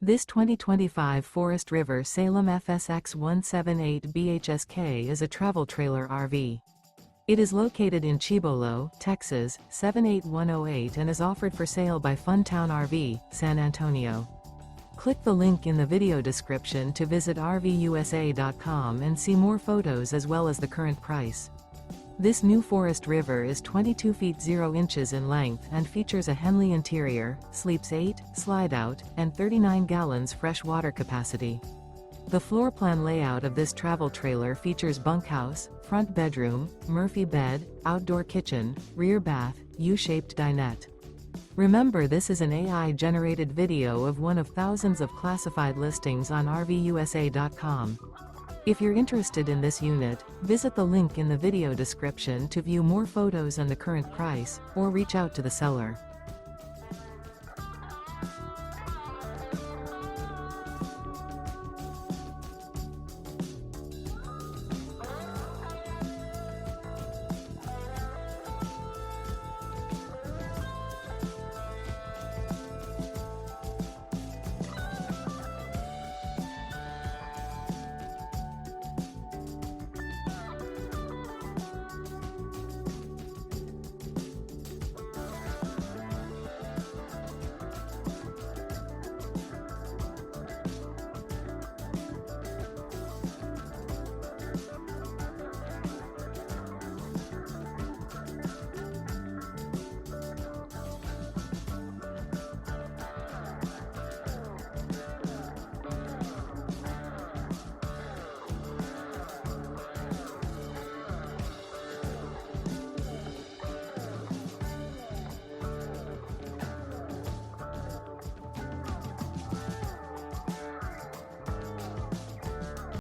This 2025 Forest River Salem FSX 178 BHSK is a travel trailer RV. It is located in Cibolo, Texas, 78108 and is offered for sale by Funtown RV, San Antonio. Click the link in the video description to visit RVUSA.com and see more photos as well as the current price. This new Forest River is 22 feet 0 inches in length and features a HENLEY interior, sleeps 8, slide-out, and 39 gallons fresh water capacity. The floor plan layout of this travel trailer features bunkhouse, front bedroom, Murphy bed, outdoor kitchen, rear bath, U-shaped dinette. Remember, this is an AI-generated video of one of thousands of classified listings on RVUSA.com. If you're interested in this unit, visit the link in the video description to view more photos and the current price, or reach out to the seller.